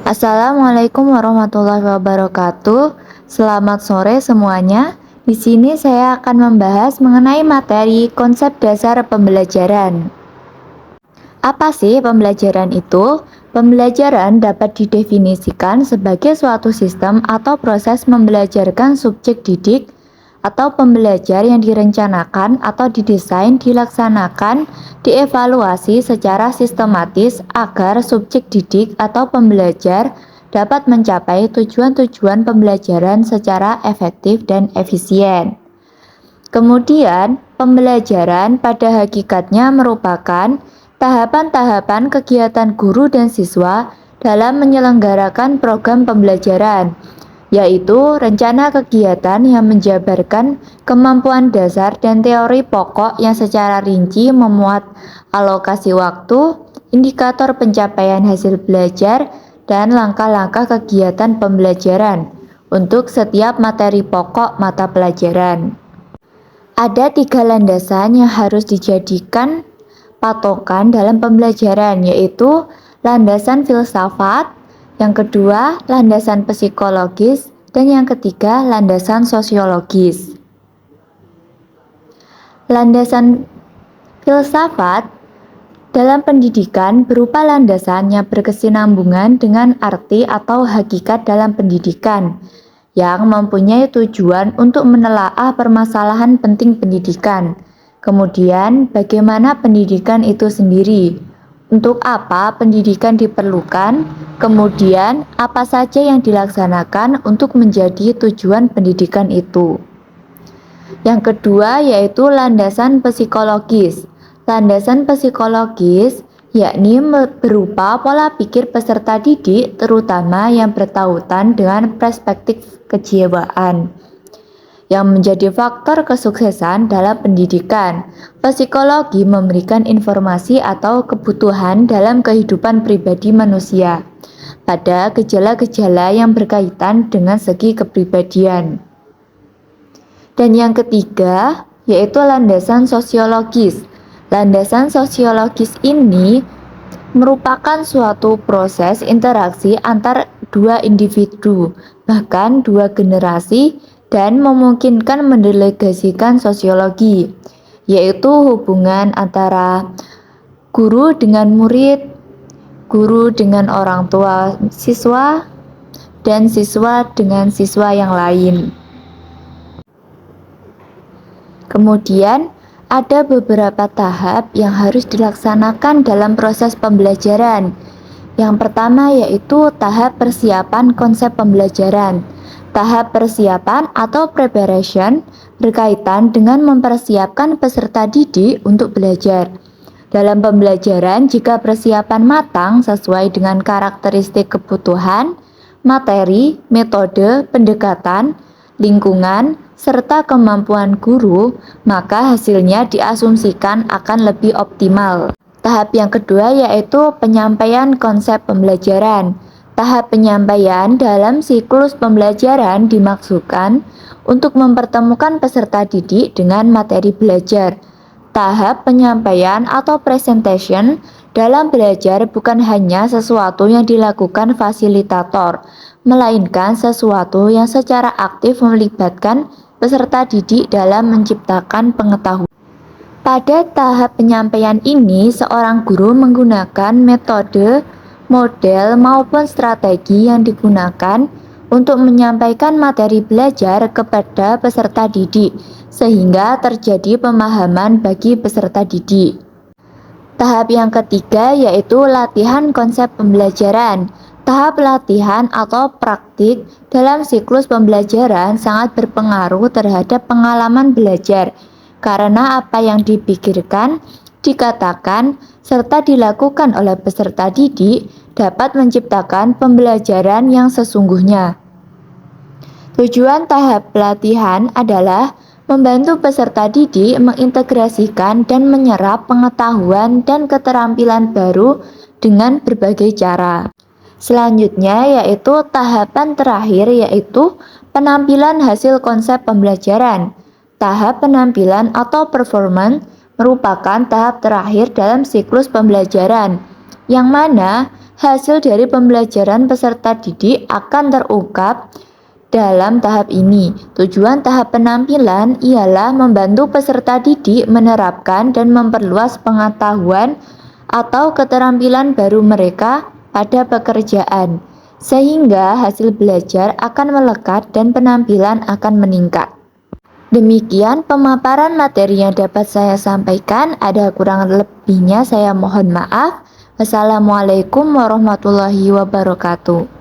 Assalamualaikum warahmatullahi wabarakatuh. Selamat sore semuanya. Di sini saya akan membahas mengenai materi konsep dasar pembelajaran. Apa sih pembelajaran itu? Pembelajaran dapat didefinisikan sebagai suatu sistem atau proses membelajarkan subjek didik atau pembelajar yang direncanakan atau didesain, dilaksanakan, dievaluasi secara sistematis agar subjek didik atau pembelajar dapat mencapai tujuan-tujuan pembelajaran secara efektif dan efisien. Kemudian, pembelajaran pada hakikatnya merupakan tahapan-tahapan kegiatan guru dan siswa dalam menyelenggarakan program pembelajaran, yaitu rencana kegiatan yang menjabarkan kemampuan dasar dan teori pokok yang secara rinci memuat alokasi waktu, indikator pencapaian hasil belajar, dan langkah-langkah kegiatan pembelajaran untuk setiap materi pokok mata pelajaran. Ada 3 landasan yang harus dijadikan patokan dalam pembelajaran, yaitu landasan filsafat, yang kedua landasan psikologis, dan yang ketiga landasan sosiologis. Landasan filsafat dalam pendidikan berupa landasan yang berkesinambungan dengan arti atau hakikat dalam pendidikan, yang mempunyai tujuan untuk menelaah permasalahan penting pendidikan. Kemudian, bagaimana pendidikan itu sendiri? Untuk apa pendidikan diperlukan? Kemudian, apa saja yang dilaksanakan untuk menjadi tujuan pendidikan itu? Yang kedua yaitu landasan psikologis. Landasan psikologis yakni berupa pola pikir peserta didik terutama yang bertautan dengan perspektif kejiwaan yang menjadi faktor kesuksesan dalam pendidikan. Psikologi memberikan informasi atau kebutuhan dalam kehidupan pribadi manusia pada gejala-gejala yang berkaitan dengan segi kepribadian. Dan yang ketiga yaitu landasan sosiologis. Landasan sosiologis ini merupakan suatu proses interaksi antar dua individu, bahkan dua generasi, dan memungkinkan mendelegasikan sosiologi, yaitu hubungan antara guru dengan murid, guru dengan orang tua siswa, dan siswa dengan siswa yang lain. Kemudian, ada beberapa tahap yang harus dilaksanakan dalam proses pembelajaran. Yang pertama yaitu tahap persiapan konsep pembelajaran. Tahap persiapan atau preparation berkaitan dengan mempersiapkan peserta didik untuk belajar. Dalam pembelajaran, jika persiapan matang sesuai dengan karakteristik kebutuhan, materi, metode, pendekatan, lingkungan, serta kemampuan guru, maka hasilnya diasumsikan akan lebih optimal. Tahap yang kedua yaitu penyampaian konsep pembelajaran. Tahap penyampaian dalam siklus pembelajaran dimaksudkan untuk mempertemukan peserta didik dengan materi belajar. Tahap penyampaian atau presentation dalam belajar bukan hanya sesuatu yang dilakukan fasilitator, melainkan sesuatu yang secara aktif melibatkan peserta didik dalam menciptakan pengetahuan. Pada tahap penyampaian ini, seorang guru menggunakan metode, model, maupun strategi yang digunakan untuk menyampaikan materi belajar kepada peserta didik, sehingga terjadi pemahaman bagi peserta didik. Tahap yang ketiga yaitu latihan konsep pembelajaran. Tahap latihan atau praktik dalam siklus pembelajaran sangat berpengaruh terhadap pengalaman belajar, karena apa yang dipikirkan, dikatakan, serta dilakukan oleh peserta didik dapat menciptakan pembelajaran yang sesungguhnya. Tujuan tahap pelatihan adalah membantu peserta didik mengintegrasikan dan menyerap pengetahuan dan keterampilan baru dengan berbagai cara. Selanjutnya yaitu tahapan terakhir yaitu penampilan hasil konsep pembelajaran. Tahap penampilan atau performance merupakan tahap terakhir dalam siklus pembelajaran, yang mana Hasil dari pembelajaran peserta didik akan terungkap dalam tahap ini. Tujuan tahap penampilan ialah membantu peserta didik menerapkan dan memperluas pengetahuan atau keterampilan baru mereka pada pekerjaan, sehingga hasil belajar akan melekat dan penampilan akan meningkat. Demikian pemaparan materi yang dapat saya sampaikan. Ada kurang lebihnya saya mohon maaf. Wassalamualaikum warahmatullahi wabarakatuh.